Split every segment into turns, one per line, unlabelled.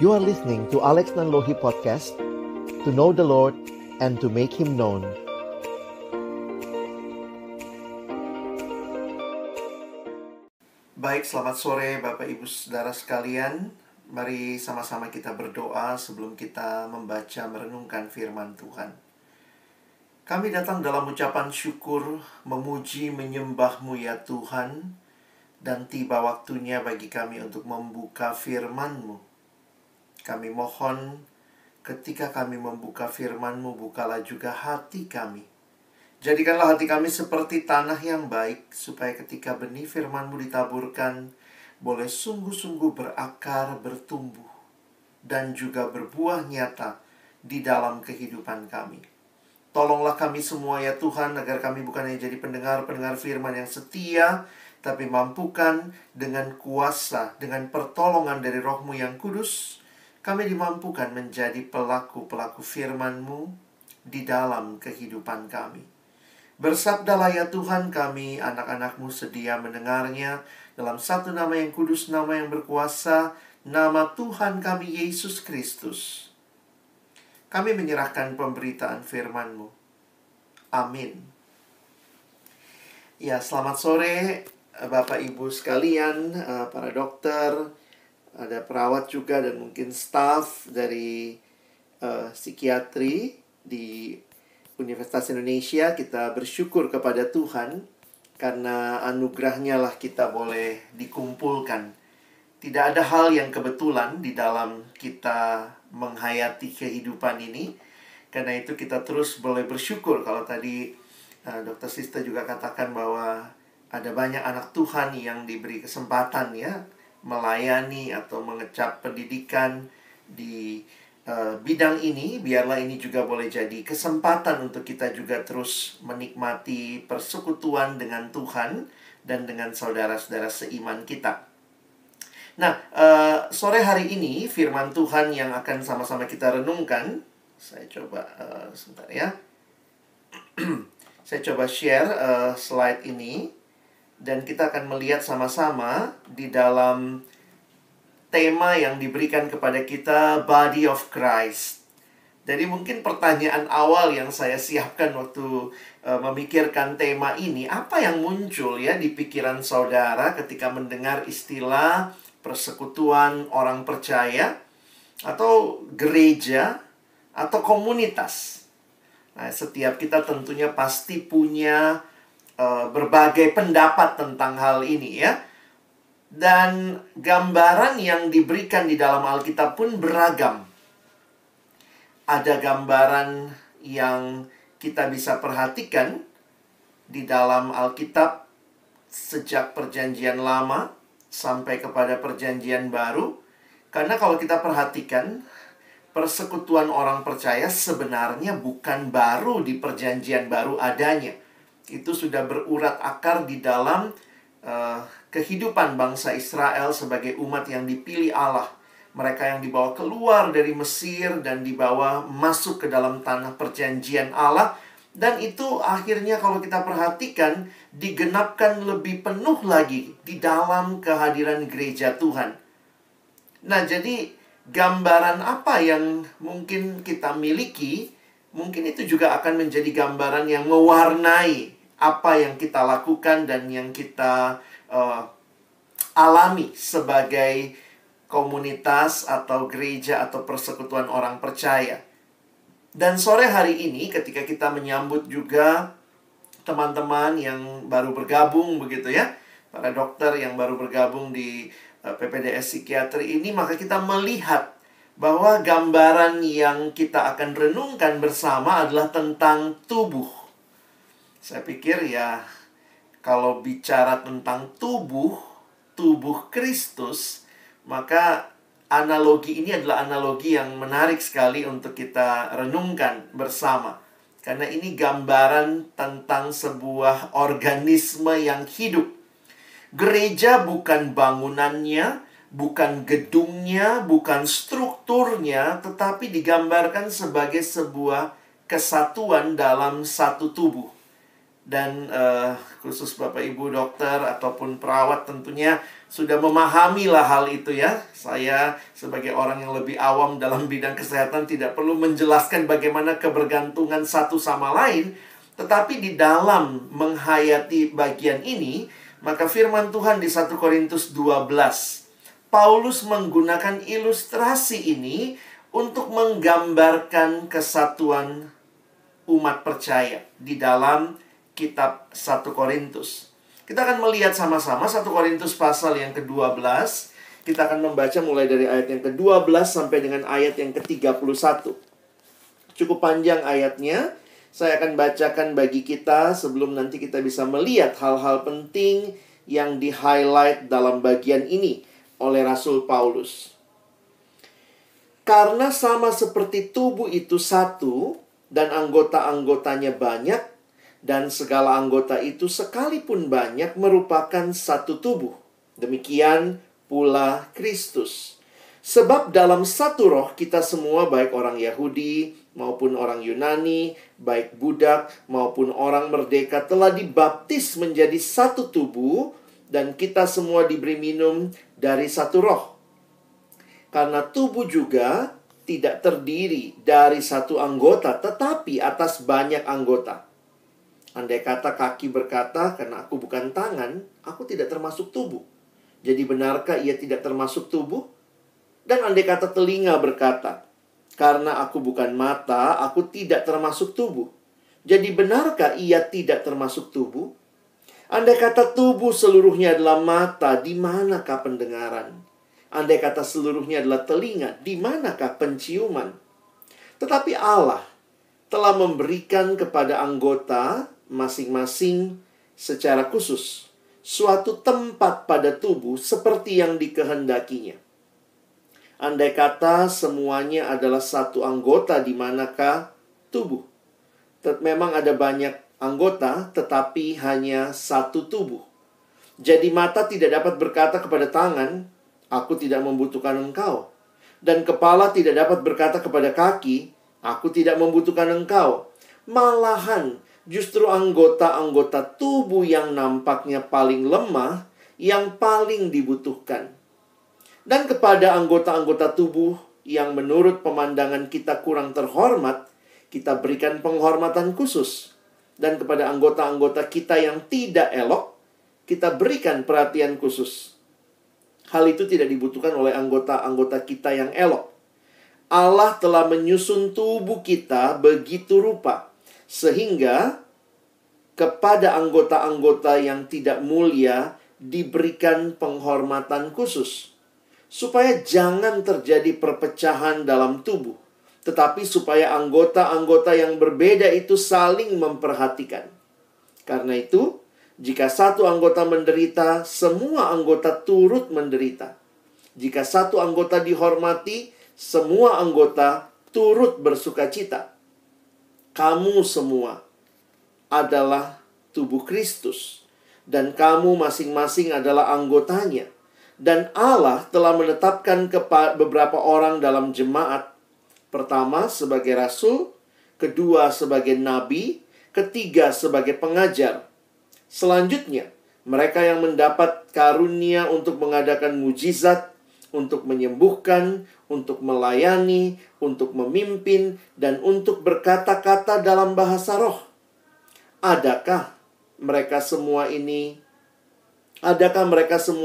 You are listening to Alex Nanlohi Podcast, to know the Lord and to make Him known.
Baik, selamat sore Bapak Ibu Saudara sekalian. Mari sama-sama kita berdoa sebelum kita membaca merenungkan firman Tuhan. Kami datang dalam ucapan syukur, memuji, menyembah-Mu ya Tuhan. Dan tiba waktunya bagi kami untuk membuka firman-Mu. Kami mohon ketika kami membuka firman-Mu, bukalah juga hati kami. Jadikanlah hati kami seperti tanah yang baik, supaya ketika benih firman-Mu ditaburkan, boleh sungguh-sungguh berakar, bertumbuh, dan juga berbuah nyata di dalam kehidupan kami. Tolonglah kami semua ya Tuhan, agar kami bukan hanya jadi pendengar-pendengar firman yang setia, tapi mampukan dengan kuasa, dengan pertolongan dari Roh-Mu yang kudus, kami dimampukan menjadi pelaku-pelaku firman-Mu di dalam kehidupan kami. Bersabdalah ya Tuhan, kami anak-anak-Mu sedia mendengarnya dalam satu nama yang kudus, nama yang berkuasa, nama Tuhan kami Yesus Kristus. Kami menyerahkan pemberitaan firman-Mu. Amin. Ya, selamat sore Bapak Ibu sekalian, para dokter, ada perawat juga dan mungkin staf dari psikiatri di Universitas Indonesia. Kita bersyukur kepada Tuhan karena anugerahnya lah kita boleh dikumpulkan. Tidak ada hal yang kebetulan di dalam kita menghayati kehidupan ini. Karena itu kita terus boleh bersyukur. Kalau tadi Dr. Sista juga katakan bahwa ada banyak anak Tuhan yang diberi kesempatan ya melayani atau mengecap pendidikan di bidang ini. Biarlah ini juga boleh jadi kesempatan untuk kita juga terus menikmati persekutuan dengan Tuhan dan dengan saudara-saudara seiman kita. Nah, sore hari ini firman Tuhan yang akan sama-sama kita renungkan. Saya coba sebentar ya. Saya coba share slide ini. Dan kita akan melihat sama-sama di dalam tema yang diberikan kepada kita, Body of Christ. Jadi mungkin pertanyaan awal yang saya siapkan waktu memikirkan tema ini, apa yang muncul ya di pikiran saudara ketika mendengar istilah persekutuan orang percaya, atau gereja, atau komunitas. Nah, setiap kita tentunya pasti punya berbagai pendapat tentang hal ini ya. Dan gambaran yang diberikan di dalam Alkitab pun beragam. Ada gambaran yang kita bisa perhatikan di dalam Alkitab sejak Perjanjian Lama sampai kepada Perjanjian Baru. Karena kalau kita perhatikan, persekutuan orang percaya sebenarnya bukan baru di Perjanjian Baru adanya. Itu sudah berurat akar di dalam kehidupan bangsa Israel sebagai umat yang dipilih Allah. Mereka yang dibawa keluar dari Mesir dan dibawa masuk ke dalam tanah perjanjian Allah. Dan itu akhirnya kalau kita perhatikan digenapkan lebih penuh lagi di dalam kehadiran gereja Tuhan. Nah, jadi gambaran apa yang mungkin kita miliki, mungkin itu juga akan menjadi gambaran yang mewarnai apa yang kita lakukan dan yang kita alami sebagai komunitas atau gereja atau persekutuan orang percaya. Dan sore hari ini ketika kita menyambut juga teman-teman yang baru bergabung begitu ya, para dokter yang baru bergabung di PPDS Psikiatri ini, maka kita melihat bahwa gambaran yang kita akan renungkan bersama adalah tentang tubuh. Saya pikir ya, kalau bicara tentang tubuh Kristus, maka analogi ini adalah analogi yang menarik sekali untuk kita renungkan bersama. Karena ini gambaran tentang sebuah organisme yang hidup. Gereja bukan bangunannya, bukan gedungnya, bukan strukturnya, tetapi digambarkan sebagai sebuah kesatuan dalam satu tubuh. Dan khusus Bapak Ibu dokter ataupun perawat tentunya sudah memahami lah hal itu ya. Saya sebagai orang yang lebih awam dalam bidang kesehatan tidak perlu menjelaskan bagaimana kebergantungan satu sama lain. Tetapi di dalam menghayati bagian ini, maka firman Tuhan di 1 Korintus 12, Paulus menggunakan ilustrasi ini untuk menggambarkan kesatuan umat percaya di dalam kitab 1 Korintus. Kita akan melihat sama-sama 1 Korintus pasal yang ke-12. Kita akan membaca mulai dari ayat yang ke-12 sampai dengan ayat yang ke-31. Cukup panjang ayatnya. Saya akan bacakan bagi kita sebelum nanti kita bisa melihat hal-hal penting yang di-highlight dalam bagian ini oleh Rasul Paulus. Karena sama seperti tubuh itu satu dan anggota-anggotanya banyak, dan segala anggota itu sekalipun banyak merupakan satu tubuh. Demikian pula Kristus. Sebab dalam satu roh kita semua, baik orang Yahudi maupun orang Yunani, baik budak maupun orang merdeka, telah dibaptis menjadi satu tubuh, dan kita semua diberi minum dari satu roh. Karena tubuh juga tidak terdiri dari satu anggota, tetapi atas banyak anggota. Andai kata kaki berkata, karena aku bukan tangan, aku tidak termasuk tubuh. Jadi benarkah ia tidak termasuk tubuh? Dan andai kata telinga berkata, karena aku bukan mata, aku tidak termasuk tubuh. Jadi benarkah ia tidak termasuk tubuh? Andai kata tubuh seluruhnya adalah mata, di manakah pendengaran? Andai kata seluruhnya adalah telinga, di manakah penciuman? Tetapi Allah telah memberikan kepada anggota masing-masing secara khusus suatu tempat pada tubuh seperti yang dikehendakinya. Andai kata semuanya adalah satu anggota, di manakah tubuh? Memang ada banyak anggota, tetapi hanya satu tubuh. Jadi mata tidak dapat berkata kepada tangan, aku tidak membutuhkan engkau. Dan kepala tidak dapat berkata kepada kaki, aku tidak membutuhkan engkau. Malahan justru anggota-anggota tubuh yang nampaknya paling lemah yang paling dibutuhkan. Dan kepada anggota-anggota tubuh yang menurut pemandangan kita kurang terhormat, kita berikan penghormatan khusus. Dan kepada anggota-anggota kita yang tidak elok, kita berikan perhatian khusus. Hal itu tidak dibutuhkan oleh anggota-anggota kita yang elok. Allah telah menyusun tubuh kita begitu rupa, sehingga kepada anggota-anggota yang tidak mulia diberikan penghormatan khusus. Supaya jangan terjadi perpecahan dalam tubuh, tetapi supaya anggota-anggota yang berbeda itu saling memperhatikan. Karena itu, jika satu anggota menderita, semua anggota turut menderita. Jika satu anggota dihormati, semua anggota turut bersukacita. Kamu semua adalah tubuh Kristus, dan kamu masing-masing adalah anggotanya. Dan Allah telah menetapkan beberapa orang dalam jemaat. Pertama sebagai rasul, kedua sebagai nabi, ketiga sebagai pengajar. Selanjutnya, mereka yang mendapat karunia untuk mengadakan mujizat, untuk menyembuhkan, untuk melayani, untuk memimpin, dan untuk berkata-kata dalam bahasa roh. Adakah mereka semua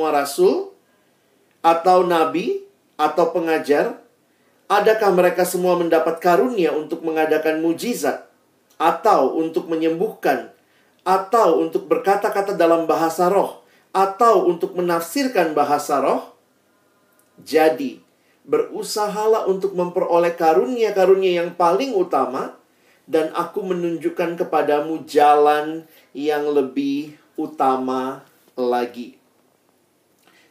rasul, atau nabi, atau pengajar? Adakah mereka semua mendapat karunia untuk mengadakan mujizat, atau untuk menyembuhkan, atau untuk berkata-kata dalam bahasa roh, atau untuk menafsirkan bahasa roh? Jadi, berusahalah untuk memperoleh karunia-karunia yang paling utama, dan aku menunjukkan kepadamu jalan yang lebih utama lagi.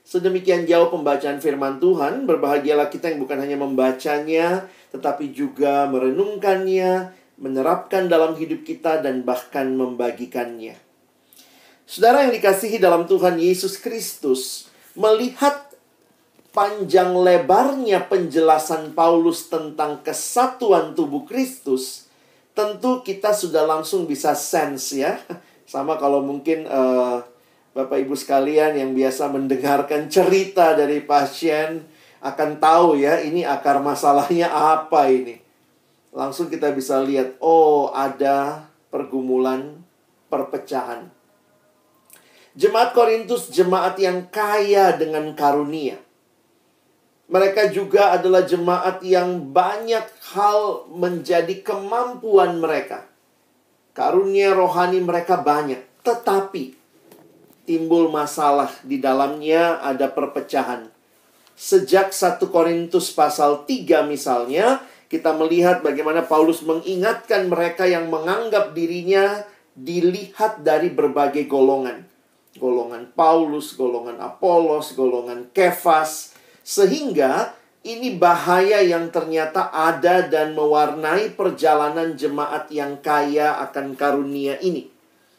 Sedemikian jauh pembacaan firman Tuhan. Berbahagialah kita yang bukan hanya membacanya, tetapi juga merenungkannya, menerapkan dalam hidup kita, dan bahkan membagikannya. Saudara yang dikasihi dalam Tuhan Yesus Kristus, melihat panjang lebarnya penjelasan Paulus tentang kesatuan tubuh Kristus, tentu kita sudah langsung bisa sense ya. Sama kalau mungkin Bapak Ibu sekalian yang biasa mendengarkan cerita dari pasien akan tahu ya, ini akar masalahnya apa ini. Langsung kita bisa lihat, oh ada pergumulan, perpecahan. Jemaat Korintus, jemaat yang kaya dengan karunia. Mereka juga adalah jemaat yang banyak hal menjadi kemampuan mereka. Karunia rohani mereka banyak. Tetapi timbul masalah di dalamnya, ada perpecahan. Sejak 1 Korintus pasal 3 misalnya, kita melihat bagaimana Paulus mengingatkan mereka yang menganggap dirinya dilihat dari berbagai golongan. Golongan Paulus, golongan Apolos, golongan Kefas. Sehingga ini bahaya yang ternyata ada dan mewarnai perjalanan jemaat yang kaya akan karunia ini.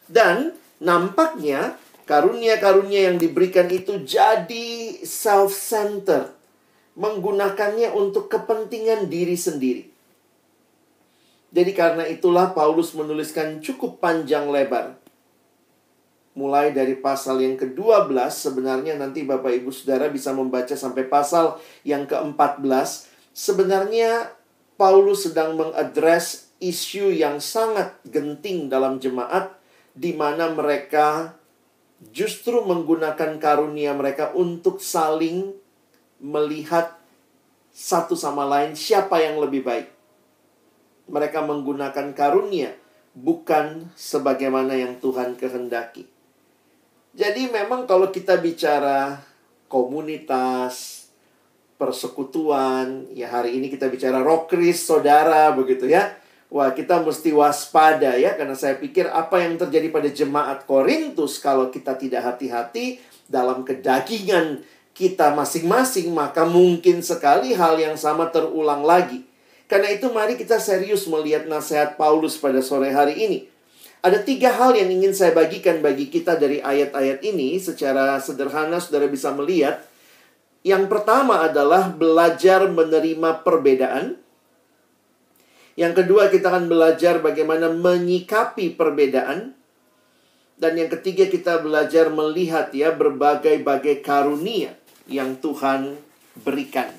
Dan nampaknya karunia-karunia yang diberikan itu jadi self-centered. Menggunakannya untuk kepentingan diri sendiri. Jadi karena itulah Paulus menuliskan cukup panjang lebar. Mulai dari pasal yang ke-12, sebenarnya nanti Bapak Ibu Saudara bisa membaca sampai pasal yang ke-14. Sebenarnya Paulus sedang mengadres isu yang sangat genting dalam jemaat, di mana mereka justru menggunakan karunia mereka untuk saling melihat satu sama lain siapa yang lebih baik. Mereka menggunakan karunia bukan sebagaimana yang Tuhan kehendaki. Jadi memang kalau kita bicara komunitas, persekutuan, ya hari ini kita bicara rokris, saudara, begitu ya. Wah, kita mesti waspada ya, karena saya pikir apa yang terjadi pada jemaat Korintus kalau kita tidak hati-hati dalam kedagingan kita masing-masing, maka mungkin sekali hal yang sama terulang lagi. Karena itu mari kita serius melihat nasihat Paulus pada sore hari ini. Ada 3 hal yang ingin saya bagikan bagi kita dari ayat-ayat ini. Secara sederhana saudara bisa melihat. Yang pertama adalah belajar menerima perbedaan. Yang kedua kita akan belajar bagaimana menyikapi perbedaan. Dan yang ketiga kita belajar melihat ya berbagai-bagai karunia yang Tuhan berikan.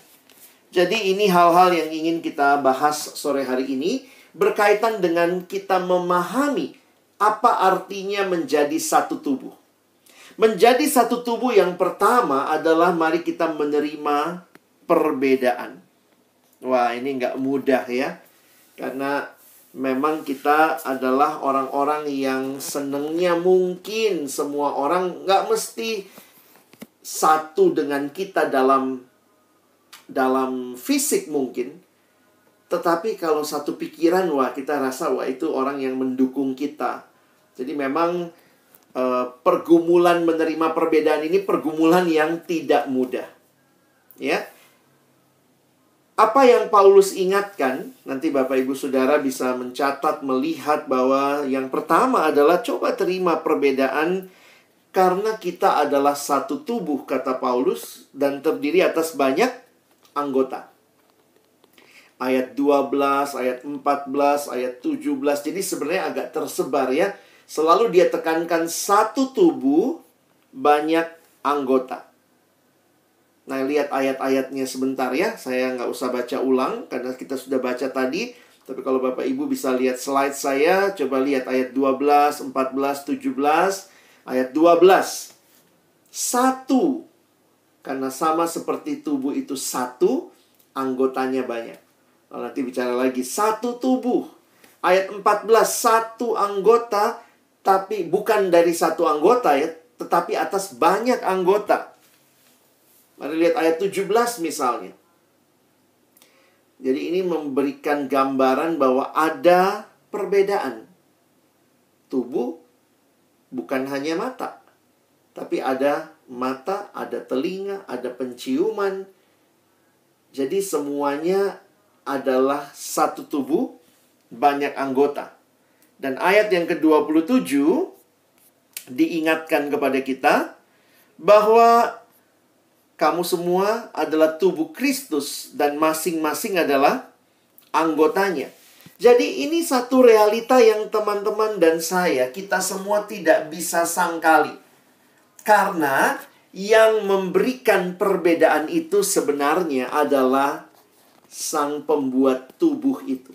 Jadi ini hal-hal yang ingin kita bahas sore hari ini. Berkaitan dengan kita memahami apa artinya menjadi satu tubuh. Menjadi satu tubuh yang pertama adalah mari kita menerima perbedaan. Wah, ini nggak mudah ya. Karena memang kita adalah orang-orang yang senengnya mungkin semua orang nggak mesti satu dengan kita dalam fisik mungkin. Tetapi kalau satu pikiran, wah kita rasa wah itu orang yang mendukung kita. Jadi memang pergumulan menerima perbedaan ini pergumulan yang tidak mudah. Ya. Apa yang Paulus ingatkan, nanti Bapak Ibu Saudara bisa mencatat, melihat bahwa yang pertama adalah coba terima perbedaan karena kita adalah satu tubuh, kata Paulus, dan terdiri atas banyak anggota. Ayat 12, ayat 14, ayat 17. Jadi sebenarnya agak tersebar ya. Selalu dia tekankan satu tubuh, banyak anggota. Nah, lihat ayat-ayatnya sebentar ya. Saya nggak usah baca ulang, karena kita sudah baca tadi. Tapi kalau Bapak Ibu bisa lihat slide saya, coba lihat ayat 12, 14, 17. Ayat 12. Satu. Karena sama seperti tubuh itu satu, anggotanya banyak. Lalu nanti bicara lagi, satu tubuh. Ayat 14, satu anggota, tapi bukan dari satu anggota ya, tetapi atas banyak anggota. Mari lihat ayat 17 misalnya. Jadi ini memberikan gambaran bahwa ada perbedaan. Tubuh bukan hanya mata, tapi ada mata, ada telinga, ada penciuman. Jadi semuanya adalah satu tubuh, banyak anggota. Dan ayat yang ke-27 diingatkan kepada kita bahwa kamu semua adalah tubuh Kristus dan masing-masing adalah anggotanya. Jadi ini satu realita yang teman-teman dan saya, kita semua tidak bisa sangkali. Karena yang memberikan perbedaan itu sebenarnya adalah Sang Pembuat tubuh itu.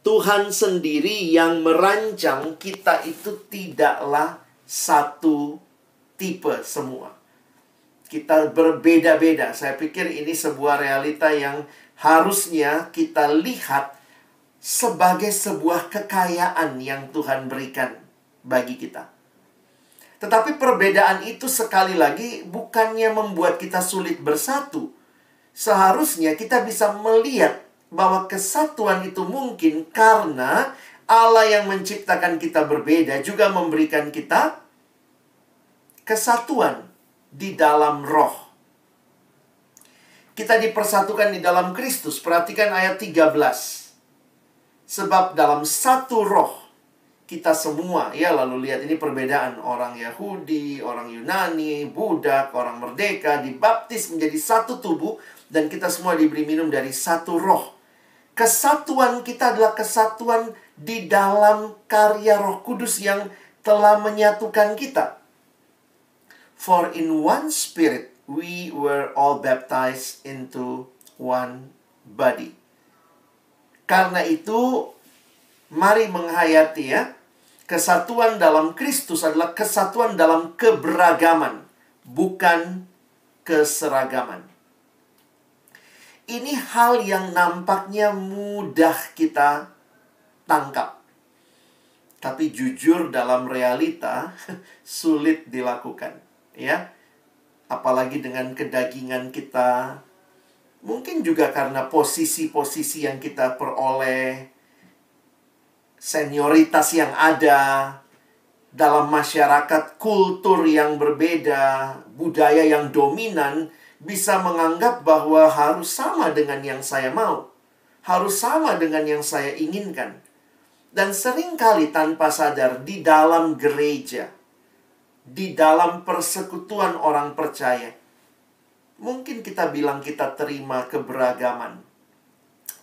Tuhan sendiri yang merancang kita itu tidaklah satu tipe semua. Kita berbeda-beda. Saya pikir ini sebuah realita yang harusnya kita lihat sebagai sebuah kekayaan yang Tuhan berikan bagi kita. Tetapi perbedaan itu sekali lagi bukannya membuat kita sulit bersatu. Seharusnya kita bisa melihat bahwa kesatuan itu mungkin karena Allah yang menciptakan kita berbeda juga memberikan kita kesatuan di dalam roh. Kita dipersatukan di dalam Kristus. Perhatikan ayat 13. Sebab dalam satu roh kita semua, ya, lalu lihat ini perbedaan orang Yahudi, orang Yunani, budak, orang merdeka dibaptis menjadi satu tubuh dan kita semua diberi minum dari satu roh. Kesatuan kita adalah kesatuan di dalam karya Roh Kudus yang telah menyatukan kita. For in one spirit we were all baptized into one body. Karena itu, mari menghayati, ya, kesatuan dalam Kristus adalah kesatuan dalam keberagaman, bukan keseragaman. Ini hal yang nampaknya mudah kita tangkap. Tapi jujur dalam realita sulit dilakukan, ya. Apalagi dengan kedagingan kita. Mungkin juga karena posisi-posisi yang kita peroleh, senioritas yang ada dalam masyarakat, kultur yang berbeda, budaya yang dominan, bisa menganggap bahwa harus sama dengan yang saya mau. Harus sama dengan yang saya inginkan. Dan seringkali tanpa sadar di dalam gereja, di dalam persekutuan orang percaya, mungkin kita bilang kita terima keberagaman.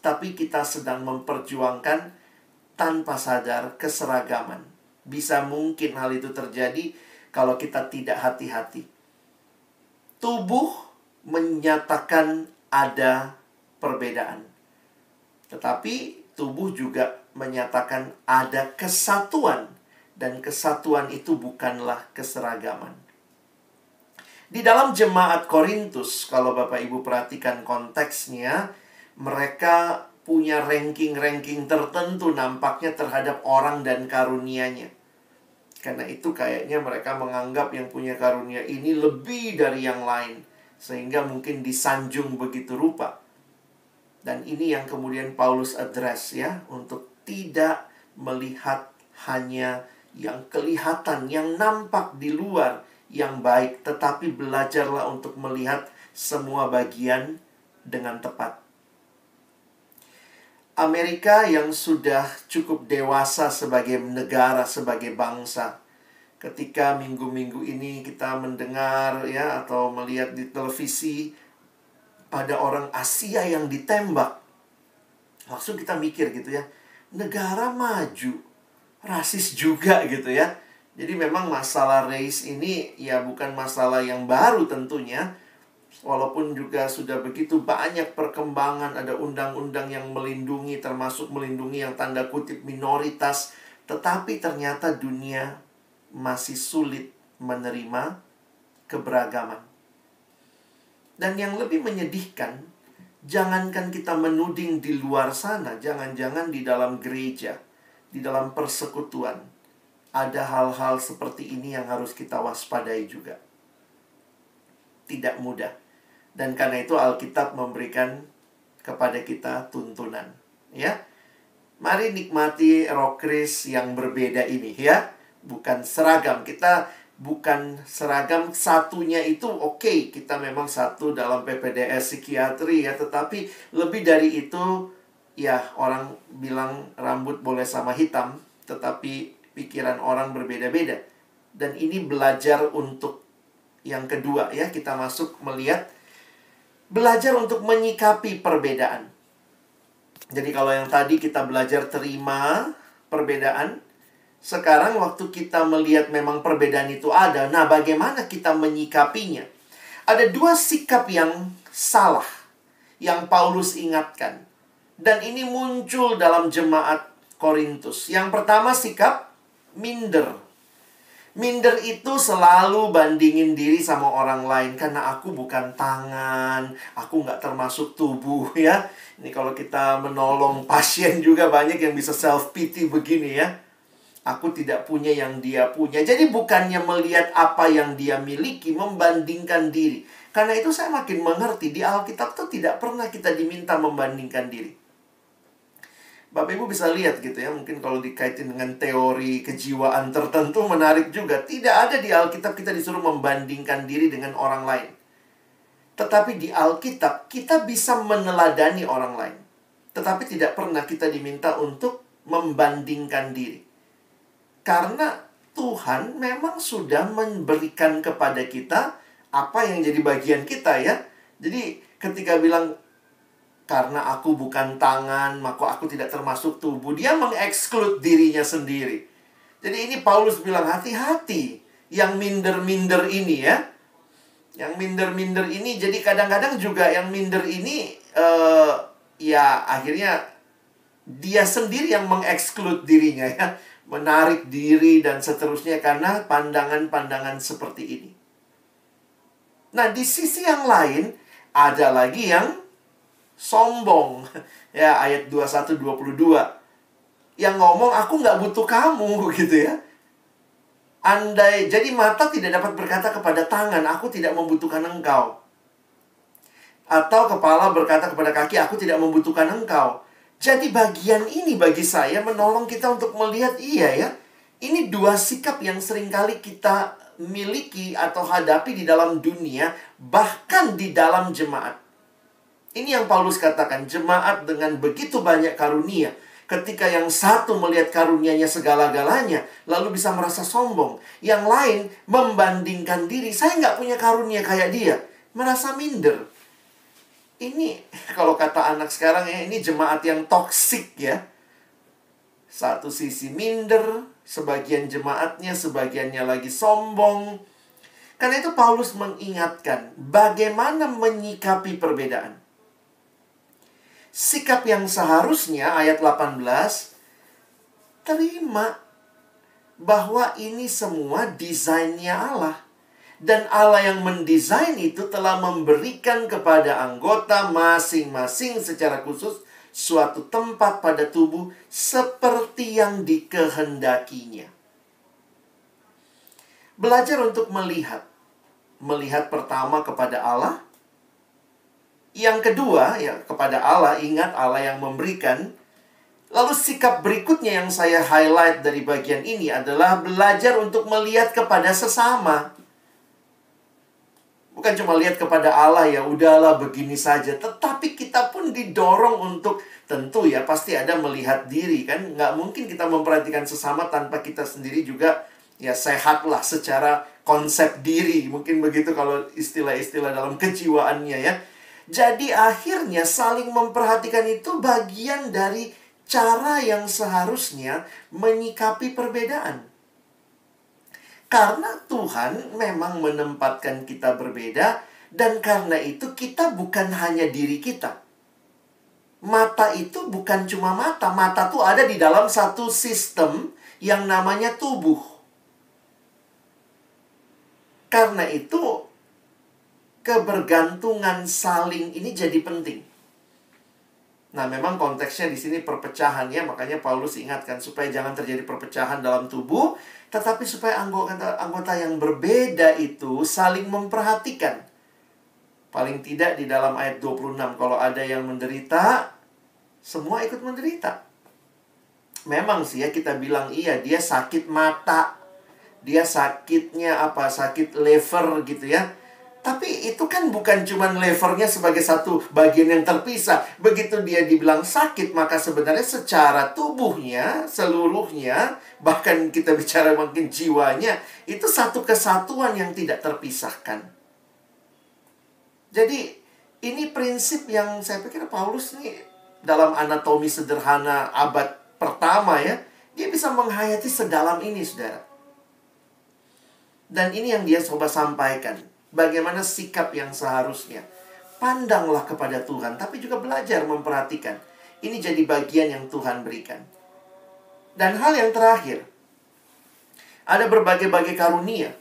Tapi kita sedang memperjuangkan tanpa sadar keseragaman. Bisa mungkin hal itu terjadi kalau kita tidak hati-hati. Tubuh menyatakan ada perbedaan. Tetapi tubuh juga menyatakan ada kesatuan. Dan kesatuan itu bukanlah keseragaman. Di dalam jemaat Korintus, kalau Bapak Ibu perhatikan konteksnya, mereka punya ranking-ranking tertentu nampaknya terhadap orang dan karunia-Nya. Karena itu kayaknya mereka menganggap yang punya karunia ini lebih dari yang lain. Sehingga mungkin disanjung begitu rupa. Dan ini yang kemudian Paulus address, ya. Untuk tidak melihat hanya yang kelihatan, yang nampak di luar yang baik. Tetapi belajarlah untuk melihat semua bagian dengan tepat. Amerika yang sudah cukup dewasa sebagai negara, sebagai bangsa. Ketika minggu-minggu ini kita mendengar, ya, atau melihat di televisi ada orang Asia yang ditembak, langsung kita mikir gitu, ya, negara maju, rasis juga gitu, ya. Jadi memang masalah race ini ya bukan masalah yang baru tentunya. Walaupun juga sudah begitu banyak perkembangan, ada undang-undang yang melindungi, termasuk melindungi yang tanda kutip minoritas. Tetapi ternyata dunia masih sulit menerima keberagaman. Dan yang lebih menyedihkan, jangankan kita menuding di luar sana, jangan-jangan di dalam gereja, di dalam persekutuan, ada hal-hal seperti ini yang harus kita waspadai juga. Tidak mudah. Dan karena itu Alkitab memberikan kepada kita tuntunan, ya. Mari nikmati Roh Kris yang berbeda ini, ya. Bukan seragam. Kita bukan seragam, satunya itu oke. Kita memang satu dalam PPDS psikiatri, ya. Tetapi lebih dari itu, ya, orang bilang rambut boleh sama hitam, tetapi pikiran orang berbeda-beda. Dan ini belajar untuk yang kedua, ya. Kita masuk melihat, belajar untuk menyikapi perbedaan. Jadi kalau yang tadi kita belajar terima perbedaan, sekarang waktu kita melihat memang perbedaan itu ada, nah bagaimana kita menyikapinya? Ada dua sikap yang salah yang Paulus ingatkan. Dan ini muncul dalam jemaat Korintus. Yang pertama sikap minder. Minder itu selalu bandingin diri sama orang lain. Karena aku bukan tangan, aku nggak termasuk tubuh ya. Ini kalau kita menolong pasien juga banyak yang bisa self-pity begini ya. Aku tidak punya yang dia punya. Jadi bukannya melihat apa yang dia miliki, membandingkan diri. Karena itu saya makin mengerti, di Alkitab tuh tidak pernah kita diminta membandingkan diri. Bapak Ibu bisa lihat gitu ya, mungkin kalau dikaitin dengan teori kejiwaan tertentu menarik juga. Tidak ada di Alkitab kita disuruh membandingkan diri dengan orang lain. Tetapi di Alkitab kita bisa meneladani orang lain. Tetapi tidak pernah kita diminta untuk membandingkan diri. Karena Tuhan memang sudah memberikan kepada kita apa yang jadi bagian kita ya. Jadi ketika bilang karena aku bukan tangan, maka aku tidak termasuk tubuh. Dia mengeksklud dirinya sendiri. Jadi ini Paulus bilang hati-hati yang minder-minder ini ya. Yang minder-minder ini, jadi kadang-kadang juga yang minder ini ya akhirnya dia sendiri yang mengeksklud dirinya ya. Menarik diri dan seterusnya karena pandangan-pandangan seperti ini. Nah di sisi yang lain ada lagi yang sombong. Ya, ayat 21-22. Yang ngomong, aku nggak butuh kamu, gitu ya. Andai, jadi mata tidak dapat berkata kepada tangan, aku tidak membutuhkan engkau. Atau kepala berkata kepada kaki, aku tidak membutuhkan engkau. Jadi bagian ini bagi saya menolong kita untuk melihat, iya ya. Ini dua sikap yang seringkali kita miliki atau hadapi di dalam dunia, bahkan di dalam jemaat. Ini yang Paulus katakan, jemaat dengan begitu banyak karunia. Ketika yang satu melihat karunianya segala-galanya, lalu bisa merasa sombong. Yang lain membandingkan diri, saya nggak punya karunia kayak dia. Merasa minder. Ini, kalau kata anak sekarang ya, ini jemaat yang toksik ya. Satu sisi minder, sebagian jemaatnya, sebagiannya lagi sombong. Karena itu Paulus mengingatkan, bagaimana menyikapi perbedaan. Sikap yang seharusnya, ayat 18, terima bahwa ini semua desainnya Allah. Dan Allah yang mendesain itu telah memberikan kepada anggota masing-masing secara khusus suatu tempat pada tubuh seperti yang dikehendakinya. Belajar untuk melihat. Melihat pertama kepada Allah. Yang kedua, ya kepada Allah, ingat Allah yang memberikan. Lalu sikap berikutnya yang saya highlight dari bagian ini adalah belajar untuk melihat kepada sesama. Bukan cuma lihat kepada Allah, ya udahlah begini saja. Tetapi kita pun didorong untuk, tentu ya pasti ada melihat diri kan. Nggak mungkin kita memperhatikan sesama tanpa kita sendiri juga ya sehatlah secara konsep diri. Mungkin begitu kalau istilah-istilah dalam kejiwaannya ya. Jadi akhirnya saling memperhatikan itu bagian dari cara yang seharusnya menyikapi perbedaan. Karena Tuhan memang menempatkan kita berbeda, dan karena itu kita bukan hanya diri kita. Mata itu bukan cuma mata. Mata itu ada di dalam satu sistem yang namanya tubuh. Karena itu kebergantungan saling ini jadi penting. Nah, memang konteksnya di sini perpecahan ya, makanya Paulus ingatkan supaya jangan terjadi perpecahan dalam tubuh, tetapi supaya anggota yang berbeda itu saling memperhatikan. Paling tidak di dalam ayat 26, kalau ada yang menderita, semua ikut menderita. Memang sih ya kita bilang iya, dia sakit mata, dia sakitnya apa, sakit lever gitu ya. Tapi itu kan bukan cuma levernya sebagai satu bagian yang terpisah. Begitu dia dibilang sakit, maka sebenarnya secara tubuhnya, seluruhnya, bahkan kita bicara mungkin jiwanya, itu satu kesatuan yang tidak terpisahkan. Jadi, ini prinsip yang saya pikir Paulus nih dalam anatomi sederhana abad pertama ya, dia bisa menghayati sedalam ini, saudara. Dan ini yang dia coba sampaikan. Bagaimana sikap yang seharusnya. Pandanglah kepada Tuhan, tapi juga belajar memperhatikan. Ini jadi bagian yang Tuhan berikan. Dan hal yang terakhir, ada berbagai-bagai karunia.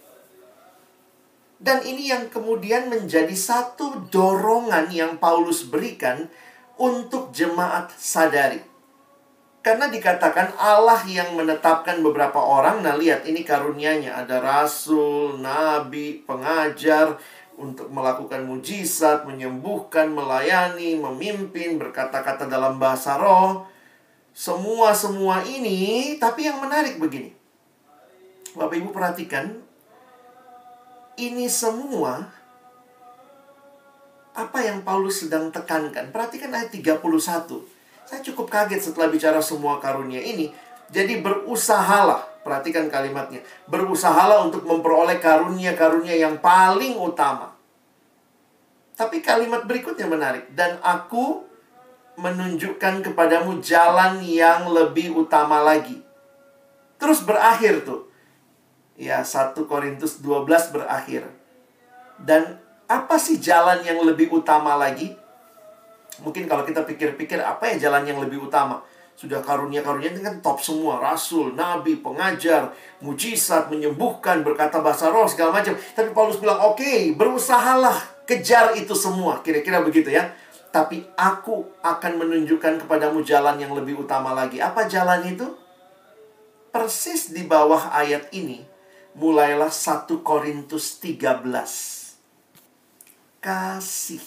Dan ini yang kemudian menjadi satu dorongan yang Paulus berikan untuk jemaat sadari. Karena dikatakan Allah yang menetapkan beberapa orang. Nah, lihat ini karunianya. Ada rasul, nabi, pengajar, untuk melakukan mujizat, menyembuhkan, melayani, memimpin, berkata-kata dalam bahasa roh. Semua ini, tapi yang menarik begini. Bapak Ibu perhatikan, ini semua apa yang Paulus sedang tekankan. Perhatikan ayat 31. Saya cukup kaget setelah bicara semua karunia ini. Jadi berusahalah, perhatikan kalimatnya. Berusahalah untuk memperoleh karunia-karunia yang paling utama. Tapi kalimat berikutnya menarik. Dan aku menunjukkan kepadamu jalan yang lebih utama lagi. Terus berakhir tuh. Ya, 1 Korintus 12 berakhir. Dan apa sih jalan yang lebih utama lagi? Mungkin kalau kita pikir-pikir, apa ya jalan yang lebih utama? Sudah karunia-karunia ini kan top semua. Rasul, nabi, pengajar, mujizat, menyembuhkan, berkata bahasa roh, segala macam. Tapi Paulus bilang, oke, berusahalah, kejar itu semua. Kira-kira begitu ya. Tapi aku akan menunjukkan kepadamu jalan yang lebih utama lagi. Apa jalan itu? Persis di bawah ayat ini, mulailah 1 Korintus 13. Kasih.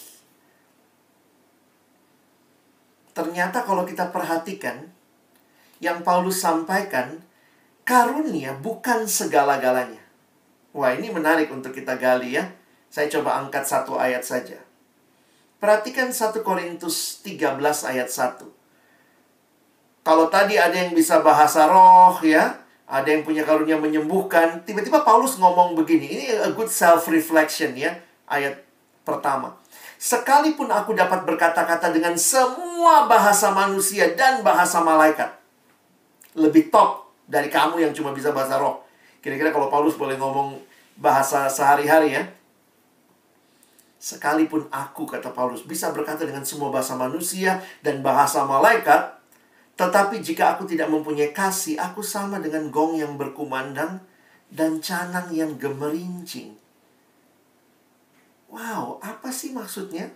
Ternyata kalau kita perhatikan, yang Paulus sampaikan, karunia bukan segala-galanya. Wah, ini menarik untuk kita gali ya. Saya coba angkat satu ayat saja. Perhatikan 1 Korintus 13 ayat 1. Kalau tadi ada yang bisa bahasa roh ya, ada yang punya karunia menyembuhkan, tiba-tiba Paulus ngomong begini. Ini a good self-reflection ya, ayat pertama. Sekalipun aku dapat berkata-kata dengan semua bahasa manusia dan bahasa malaikat, lebih top dari kamu yang cuma bisa bahasa roh. Kira-kira kalau Paulus boleh ngomong bahasa sehari-hari ya. Sekalipun aku, kata Paulus, bisa berkata dengan semua bahasa manusia dan bahasa malaikat, tetapi jika aku tidak mempunyai kasih, aku sama dengan gong yang berkumandang dan canang yang gemerincing. Wow, apa sih maksudnya?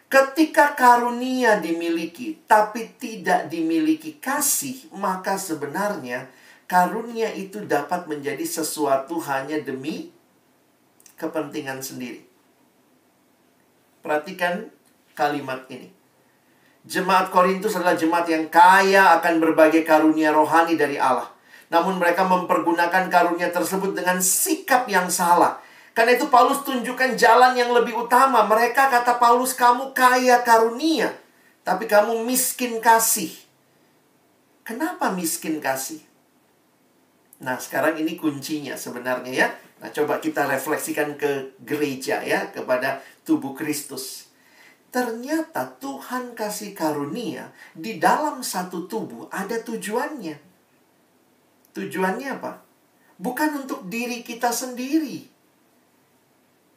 Ketika karunia dimiliki, tapi tidak dimiliki kasih, maka sebenarnya karunia itu dapat menjadi sesuatu hanya demi kepentingan sendiri. Perhatikan kalimat ini. Jemaat Korintus adalah jemaat yang kaya akan berbagai karunia rohani dari Allah. Namun mereka mempergunakan karunia tersebut dengan sikap yang salah. Karena itu Paulus tunjukkan jalan yang lebih utama. Mereka, kata Paulus, kamu kaya karunia, tapi kamu miskin kasih. Kenapa miskin kasih? Nah, sekarang ini kuncinya sebenarnya ya. Nah, coba kita refleksikan ke gereja ya, kepada tubuh Kristus. Ternyata Tuhan kasih karunia di dalam satu tubuh ada tujuannya. Tujuannya apa? Bukan untuk diri kita sendiri.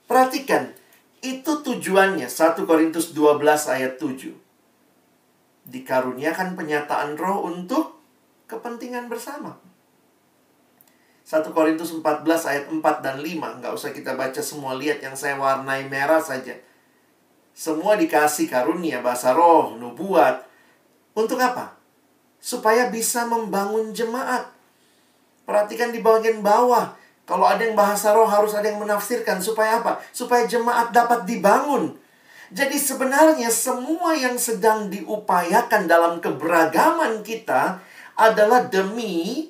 Perhatikan, itu tujuannya 1 Korintus 12 ayat 7. Dikaruniakan penyataan roh untuk kepentingan bersama. 1 Korintus 14 ayat 4 dan 5. Nggak usah kita baca semua, lihat yang saya warnai merah saja. Semua dikasih karunia, bahasa roh, nubuat. Untuk apa? Supaya bisa membangun jemaat. Perhatikan di bagian bawah. Kalau ada yang bahasa roh harus ada yang menafsirkan. Supaya apa? Supaya jemaat dapat dibangun. Jadi sebenarnya semua yang sedang diupayakan dalam keberagaman kita adalah demi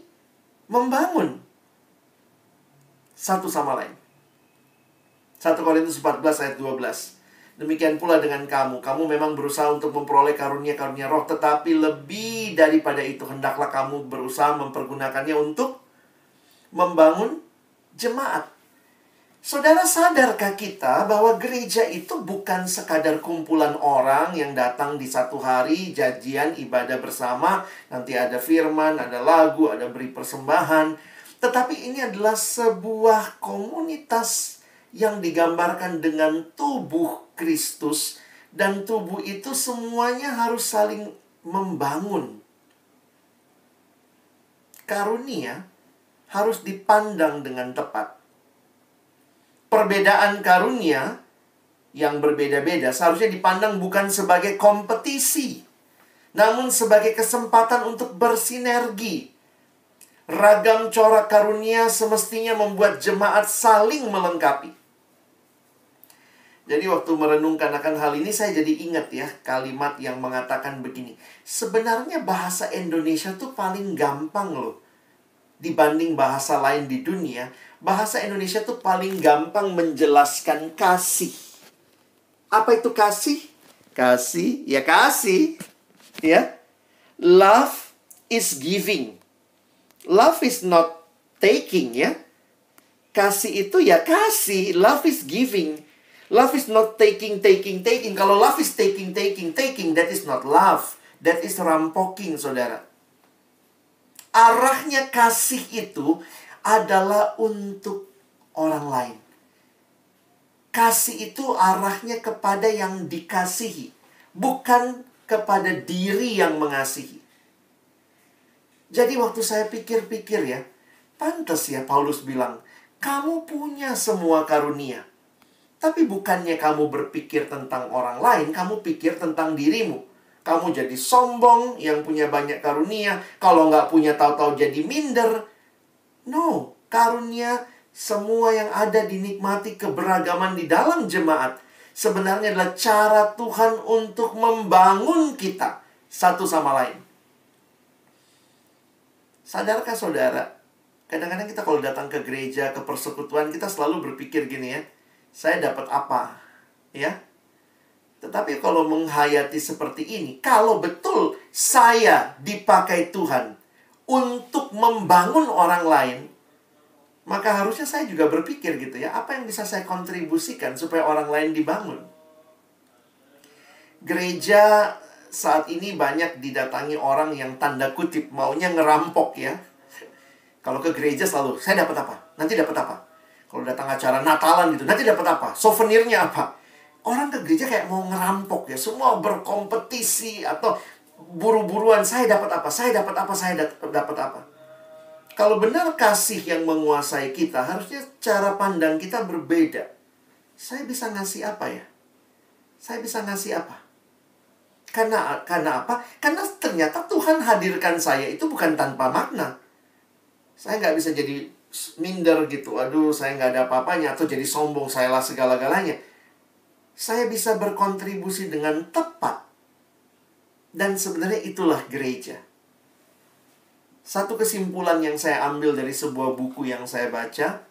membangun satu sama lain. 1 Korintus 14 ayat 12. Demikian pula dengan kamu. Kamu memang berusaha untuk memperoleh karunia-karunia roh, tetapi lebih daripada itu, hendaklah kamu berusaha mempergunakannya untuk membangun jemaat. Saudara, sadarkah kita bahwa gereja itu bukan sekadar kumpulan orang yang datang di satu hari, janjian, ibadah bersama, nanti ada firman, ada lagu, ada beri persembahan. Tetapi ini adalah sebuah komunitas yang digambarkan dengan tubuh Kristus. Dan tubuh itu semuanya harus saling membangun. Karunia harus dipandang dengan tepat. Perbedaan karunia yang berbeda-beda seharusnya dipandang bukan sebagai kompetisi, namun sebagai kesempatan untuk bersinergi. Ragam corak karunia semestinya membuat jemaat saling melengkapi. Jadi waktu merenungkan akan hal ini, saya jadi ingat ya kalimat yang mengatakan begini. Sebenarnya bahasa Indonesia tuh paling gampang loh dibanding bahasa lain di dunia. Bahasa Indonesia tuh paling gampang menjelaskan kasih. Apa itu kasih? Kasih, ya kasih. Ya. Love is giving. Love is not taking, ya. Kasih itu ya kasih. Love is giving. Love is not taking. Kalau love is taking, that is not love. That is rampoking, saudara. Arahnya kasih itu adalah untuk orang lain. Kasih itu arahnya kepada yang dikasihi, bukan kepada diri yang mengasihi. Jadi waktu saya pikir-pikir ya, pantas ya Paulus bilang, kamu punya semua karunia. Tapi bukannya kamu berpikir tentang orang lain, kamu pikir tentang dirimu. Kamu jadi sombong, yang punya banyak karunia. Kalau nggak punya, tahu-tahu jadi minder. No, karunia semua yang ada dinikmati keberagaman di dalam jemaat sebenarnya adalah cara Tuhan untuk membangun kita satu sama lain. Sadarkah saudara, kadang-kadang kita kalau datang ke gereja, ke persekutuan, kita selalu berpikir gini ya, saya dapat apa? Ya. Tetapi kalau menghayati seperti ini, kalau betul saya dipakai Tuhan untuk membangun orang lain, maka harusnya saya juga berpikir gitu ya, apa yang bisa saya kontribusikan supaya orang lain dibangun. Gereja saat ini banyak didatangi orang yang tanda kutip maunya ngerampok ya. Kalau ke gereja selalu, saya dapat apa? Nanti dapat apa? Kalau datang acara Natalan gitu, nanti dapat apa? Souvenirnya apa? Orang ke gereja kayak mau ngerampok ya, semua berkompetisi atau buru-buruan, saya dapat apa? Saya dapat apa? Saya dapat apa? Kalau benar kasih yang menguasai kita, harusnya cara pandang kita berbeda. Saya bisa ngasih apa ya? Saya bisa ngasih apa? Karena apa? Karena ternyata Tuhan hadirkan saya itu bukan tanpa makna. Saya nggak bisa jadi minder gitu. Aduh, saya nggak ada apa-apanya. Atau jadi sombong, sayalah segala-galanya. Saya bisa berkontribusi dengan tepat. Dan sebenarnya itulah gereja. Satu kesimpulan yang saya ambil dari sebuah buku yang saya baca,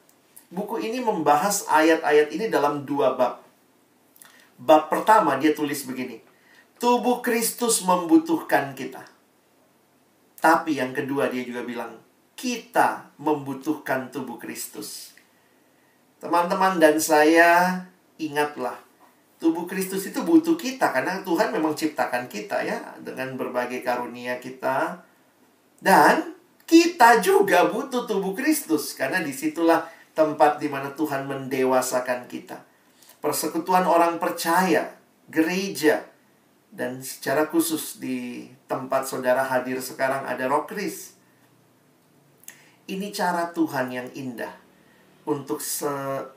buku ini membahas ayat-ayat ini dalam 2 bab. Bab pertama dia tulis begini, tubuh Kristus membutuhkan kita. Tapi yang kedua dia juga bilang, kita membutuhkan tubuh Kristus. Teman-teman dan saya, ingatlah, tubuh Kristus itu butuh kita, karena Tuhan memang ciptakan kita ya, dengan berbagai karunia kita. Dan kita juga butuh tubuh Kristus, karena disitulah tempat di mana Tuhan mendewasakan kita. Persekutuan orang percaya, gereja, dan secara khusus di tempat saudara hadir sekarang ada Rockris. Ini cara Tuhan yang indah untuk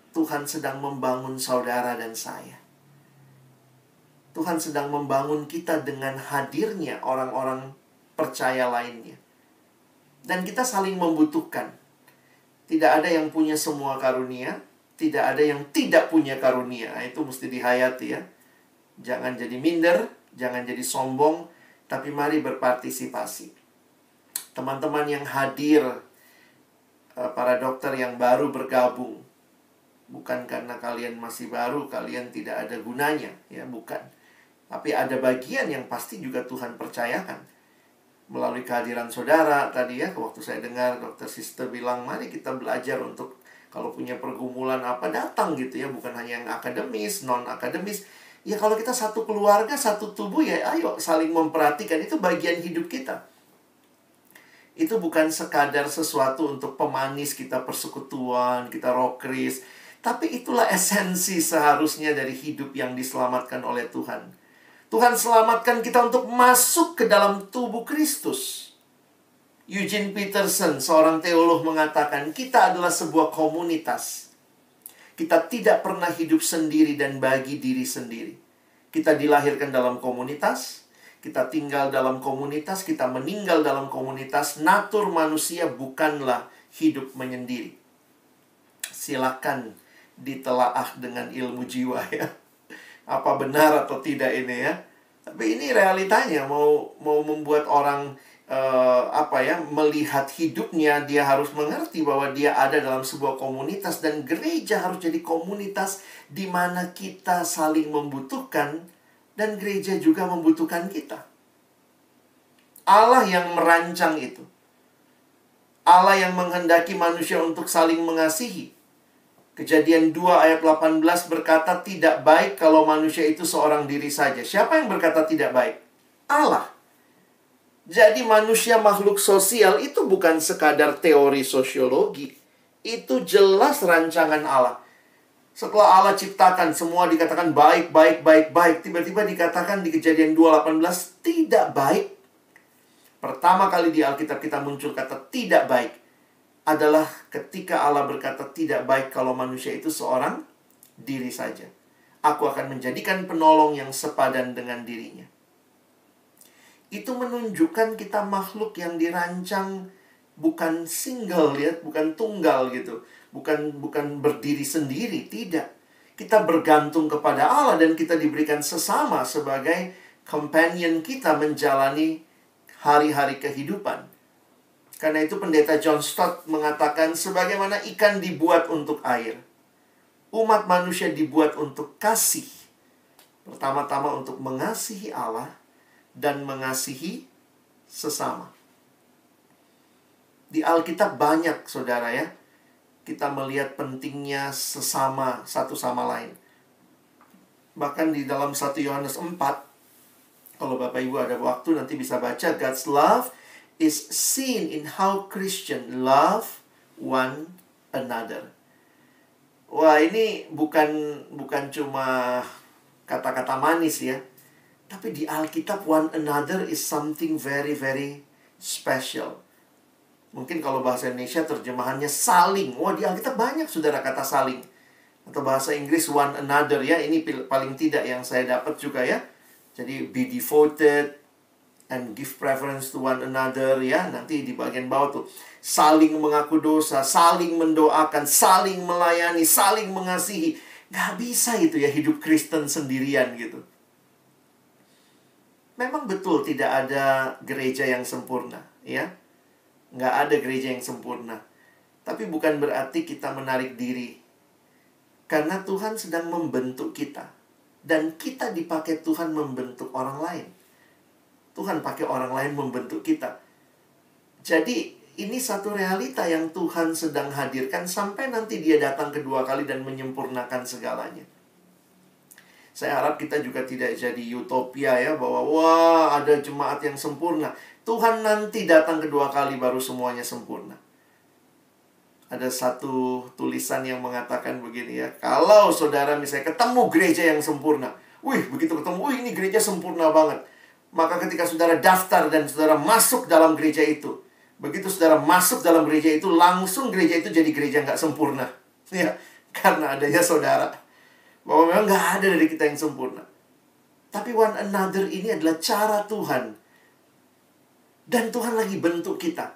Tuhan sedang membangun saudara dan saya. Tuhan sedang membangun kita dengan hadirnya orang-orang percaya lainnya. Dan kita saling membutuhkan. Tidak ada yang punya semua karunia, tidak ada yang tidak punya karunia. Itu mesti dihayati ya. Jangan jadi minder, jangan jadi sombong, tapi mari berpartisipasi. Teman-teman yang hadir, para dokter yang baru bergabung, bukan karena kalian masih baru, kalian tidak ada gunanya, ya bukan. Tapi ada bagian yang pasti juga Tuhan percayakan. Melalui kehadiran saudara tadi ya, waktu saya dengar dokter Sister bilang, mari kita belajar untuk Kalau punya pergumulan apa, datang gitu ya. Bukan hanya yang akademis, non-akademis. Ya kalau kita satu keluarga, satu tubuh, ya ayo saling memperhatikan. Itu bagian hidup kita. Itu bukan sekadar sesuatu untuk pemanis kita persekutuan, kita rokris. Tapi itulah esensi seharusnya dari hidup yang diselamatkan oleh Tuhan. Tuhan selamatkan kita untuk masuk ke dalam tubuh Kristus. Eugene Peterson, seorang teolog, mengatakan kita adalah sebuah komunitas. Kita tidak pernah hidup sendiri dan bagi diri sendiri. Kita dilahirkan dalam komunitas, kita tinggal dalam komunitas, kita meninggal dalam komunitas. Natur manusia bukanlah hidup menyendiri. Silakan ditelaah dengan ilmu jiwa ya. Apa benar atau tidak ini ya. Tapi ini realitanya. Mau membuat orang melihat hidupnya, dia harus mengerti bahwa dia ada dalam sebuah komunitas. Dan gereja harus jadi komunitas di mana kita saling membutuhkan, dan gereja juga membutuhkan kita. Allah yang merancang itu. Allah yang menghendaki manusia untuk saling mengasihi. Kejadian 2 ayat 18 berkata, tidak baik kalau manusia itu seorang diri saja. Siapa yang berkata tidak baik? Allah. Jadi manusia makhluk sosial itu bukan sekadar teori sosiologi. Itu jelas rancangan Allah. Setelah Allah ciptakan, semua dikatakan baik, baik, baik, baik. Tiba-tiba dikatakan di Kejadian 2:18, tidak baik. Pertama kali di Alkitab kita muncul kata tidak baik. Adalah ketika Allah berkata tidak baik kalau manusia itu seorang diri saja. Aku akan menjadikan penolong yang sepadan dengan dirinya. Itu menunjukkan kita makhluk yang dirancang bukan single ya, bukan tunggal gitu. Bukan berdiri sendiri, tidak. Kita bergantung kepada Allah dan kita diberikan sesama sebagai companion kita menjalani hari-hari kehidupan. Karena itu pendeta John Stott mengatakan sebagaimana ikan dibuat untuk air, umat manusia dibuat untuk kasih. Pertama-tama untuk mengasihi Allah dan mengasihi sesama. Di Alkitab banyak, saudara ya, kita melihat pentingnya sesama satu sama lain. Bahkan di dalam 1 Yohanes 4, kalau Bapak Ibu ada waktu nanti bisa baca, God's love is seen in how Christian love one another. Wah, ini bukan cuma kata-kata manis ya. Tapi di Alkitab one another is something very, very special. Mungkin kalau bahasa Indonesia terjemahannya saling. Wah, di Alkitab banyak saudara kata saling. Atau bahasa Inggris one another ya. Ini paling tidak yang saya dapat juga ya. Jadi be devoted and give preference to one another ya. Nanti di bagian bawah tuh saling mengaku dosa, saling mendoakan, saling melayani, saling mengasihi. Gak bisa itu ya hidup Kristen sendirian gitu. Memang betul tidak ada gereja yang sempurna, ya. Nggak ada gereja yang sempurna. Tapi bukan berarti kita menarik diri. Karena Tuhan sedang membentuk kita. Dan kita dipakai Tuhan membentuk orang lain. Tuhan pakai orang lain membentuk kita. Jadi, ini satu realita yang Tuhan sedang hadirkan sampai nanti dia datang kedua kali dan menyempurnakan segalanya. Saya harap kita juga tidak jadi utopia ya, bahwa wah ada jemaat yang sempurna. Tuhan nanti datang kedua kali baru semuanya sempurna. Ada satu tulisan yang mengatakan begini ya, kalau saudara misalnya ketemu gereja yang sempurna, begitu ketemu, ini gereja sempurna banget. Maka ketika saudara daftar dan saudara masuk dalam gereja itu, begitu saudara masuk dalam gereja itu, langsung gereja itu jadi gereja nggak sempurna. Ya, karena adanya saudara. Bahwa memang nggak ada dari kita yang sempurna. Tapi one another ini adalah cara Tuhan. Dan Tuhan lagi bentuk kita.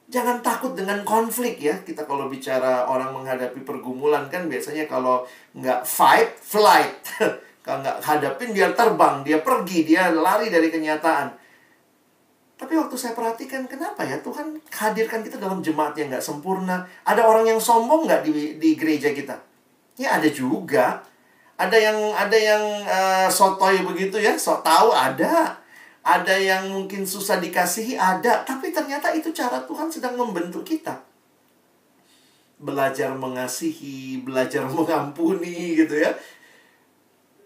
Jangan takut dengan konflik ya. Kita kalau bicara orang menghadapi pergumulan kan biasanya kalau nggak fight, flight. Kalau nggak hadapin dia terbang, dia pergi, dia lari dari kenyataan. Tapi waktu saya perhatikan kenapa ya Tuhan hadirkan kita dalam jemaat yang nggak sempurna. Ada orang yang sombong nggak di gereja kita? Ya ada juga. Ada yang sotoy begitu ya, sok tahu ada. Ada yang mungkin susah dikasihi ada. Tapi ternyata itu cara Tuhan sedang membentuk kita. belajar mengasihi, belajar mengampuni gitu ya.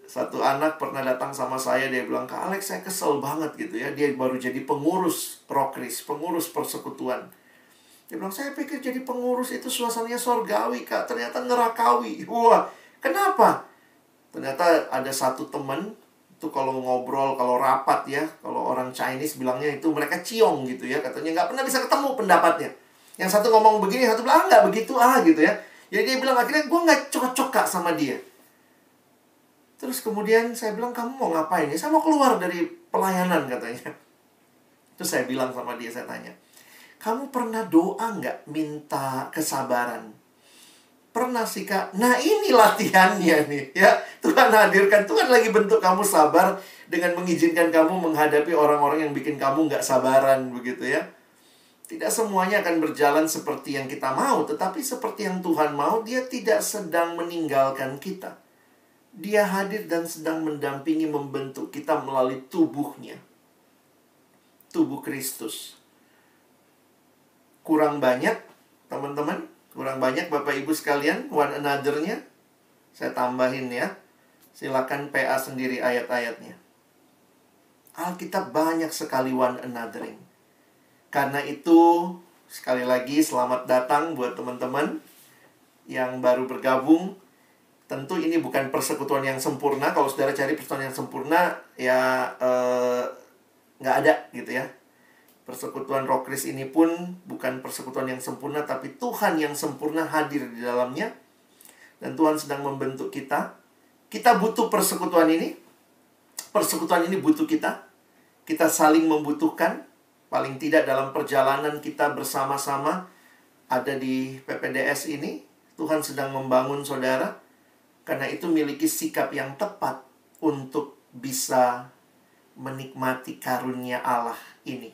Satu anak pernah datang sama saya, dia bilang, "Kak Alex, saya kesel banget," gitu ya. Dia baru jadi pengurus Rokris, pengurus persekutuan. Dia bilang, "Saya pikir jadi pengurus itu suasananya sorgawi, Kak. Ternyata nerakawi." Wah, kenapa? Ternyata ada satu teman, itu kalau ngobrol, kalau rapat ya, kalau orang Chinese bilangnya itu mereka ciong gitu ya. Katanya nggak pernah bisa ketemu pendapatnya. Yang satu ngomong begini, satu bilang, "Nggak begitu gitu ya." Jadi dia bilang, akhirnya gue nggak cocok, Kak, sama dia. Terus kemudian saya bilang, "Kamu mau ngapain ya?" "Saya mau keluar dari pelayanan," katanya. Terus saya bilang sama dia, saya tanya, "Kamu pernah doa nggak minta kesabaran?" "Pernah sih, Kak." Nah, ini latihannya nih ya. Tuhan hadirkan, Tuhan lagi bentuk kamu sabar dengan mengizinkan kamu menghadapi orang-orang yang bikin kamu nggak sabaran begitu ya. Tidak semuanya akan berjalan seperti yang kita mau, tetapi seperti yang Tuhan mau, Dia tidak sedang meninggalkan kita. Dia hadir dan sedang mendampingi, membentuk kita melalui tubuhnya. Tubuh Kristus. Kurang banyak, teman-teman. Kurang banyak Bapak Ibu sekalian, one another-nya. Saya tambahin ya. Silakan PA sendiri ayat-ayatnya. Alkitab banyak sekali one anothering. Karena itu, sekali lagi selamat datang buat teman-teman yang baru bergabung. Tentu ini bukan persekutuan yang sempurna. Kalau saudara cari persekutuan yang sempurna, ya nggak ada gitu ya. Persekutuan Rokris ini pun bukan persekutuan yang sempurna, tapi Tuhan yang sempurna hadir di dalamnya. Dan Tuhan sedang membentuk kita. Kita butuh persekutuan ini. Persekutuan ini butuh kita. Kita saling membutuhkan. Paling tidak dalam perjalanan kita bersama-sama ada di PPDS ini. Tuhan sedang membangun saudara. Karena itu miliki sikap yang tepat untuk bisa menikmati karunia Allah ini.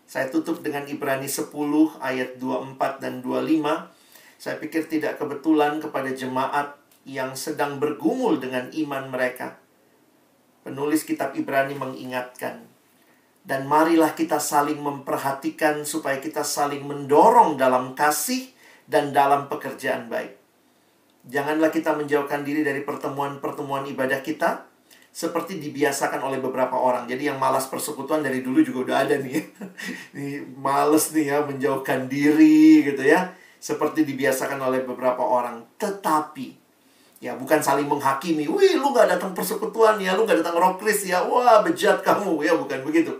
Saya tutup dengan Ibrani 10 ayat 24 dan 25. Saya pikir tidak kebetulan kepada jemaat yang sedang bergumul dengan iman mereka. Penulis kitab Ibrani mengingatkan, dan marilah kita saling memperhatikan supaya kita saling mendorong dalam kasih dan dalam pekerjaan baik. Janganlah kita menjauhkan diri dari pertemuan-pertemuan ibadah kita seperti dibiasakan oleh beberapa orang. Jadi yang malas persekutuan dari dulu juga udah ada nih. Nih males nih ya menjauhkan diri gitu ya. Seperti dibiasakan oleh beberapa orang. Tetapi ya bukan saling menghakimi. "Wih, lu gak datang persekutuan ya, lu gak datang Rokris ya, wah bejat kamu." Ya bukan begitu.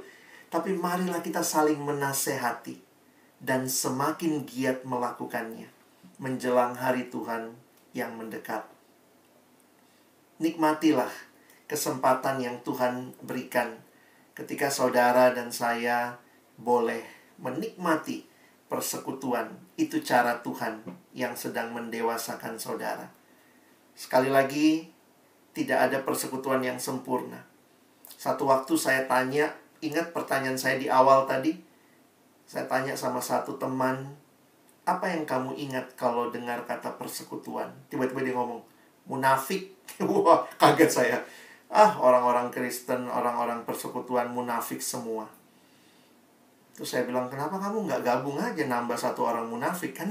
Tapi marilah kita saling menasehati dan semakin giat melakukannya menjelang hari Tuhan yang mendekat. Nikmatilah kesempatan yang Tuhan berikan ketika saudara dan saya boleh menikmati persekutuan. Itu cara Tuhan yang sedang mendewasakan saudara. Sekali lagi, tidak ada persekutuan yang sempurna. Satu waktu saya tanya, ingat pertanyaan saya di awal tadi? Saya tanya sama satu teman, "Apa yang kamu ingat kalau dengar kata persekutuan?" Tiba-tiba dia ngomong, "Munafik." Wah, kaget saya. Orang-orang Kristen, orang-orang persekutuan munafik semua. Terus saya bilang, "Kenapa kamu nggak gabung aja nambah satu orang munafik kan?"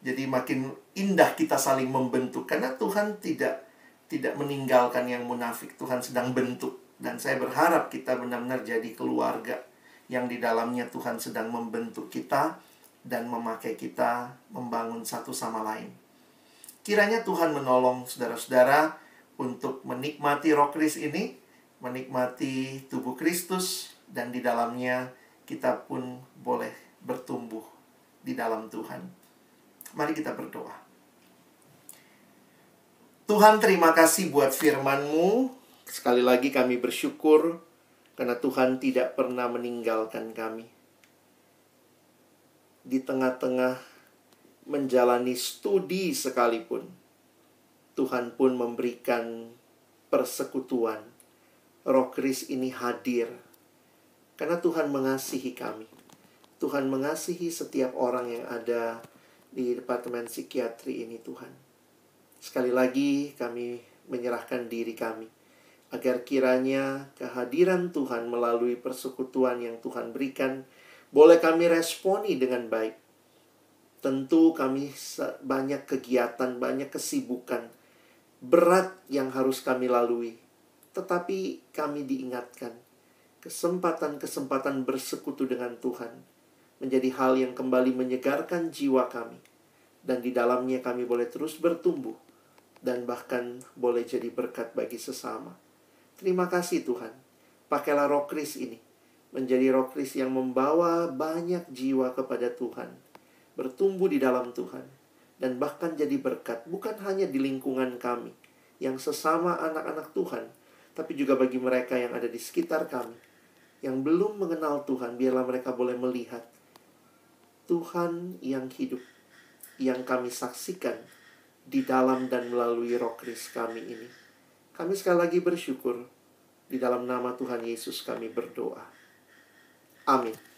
Jadi makin indah kita saling membentuk. Karena Tuhan tidak meninggalkan yang munafik. Tuhan sedang bentuk. Dan saya berharap kita benar-benar jadi keluarga yang di dalamnya Tuhan sedang membentuk kita dan memakai kita membangun satu sama lain. Kiranya Tuhan menolong saudara-saudara untuk menikmati Rokris ini, menikmati tubuh Kristus, dan di dalamnya kita pun boleh bertumbuh di dalam Tuhan. Mari kita berdoa. Tuhan, terima kasih buat firman-Mu. Sekali lagi kami bersyukur karena Tuhan tidak pernah meninggalkan kami. Di tengah-tengah menjalani studi sekalipun, Tuhan pun memberikan persekutuan. Rokris ini hadir karena Tuhan mengasihi kami. Tuhan mengasihi setiap orang yang ada di Departemen Psikiatri ini, Tuhan. Sekali lagi kami menyerahkan diri kami, agar kiranya kehadiran Tuhan melalui persekutuan yang Tuhan berikan boleh kami responi dengan baik. Tentu kami banyak kegiatan, banyak kesibukan berat yang harus kami lalui. Tetapi kami diingatkan, kesempatan-kesempatan bersekutu dengan Tuhan menjadi hal yang kembali menyegarkan jiwa kami. Dan di dalamnya kami boleh terus bertumbuh dan bahkan boleh jadi berkat bagi sesama. Terima kasih Tuhan. Pakailah Roh Kris ini menjadi Roh Kris yang membawa banyak jiwa kepada Tuhan, bertumbuh di dalam Tuhan, dan bahkan jadi berkat bukan hanya di lingkungan kami yang sesama anak-anak Tuhan, tapi juga bagi mereka yang ada di sekitar kami yang belum mengenal Tuhan. Biarlah mereka boleh melihat Tuhan yang hidup, yang kami saksikan di dalam dan melalui Roh Kris kami ini. Kami sekali lagi bersyukur. Di dalam nama Tuhan Yesus kami berdoa. Amin.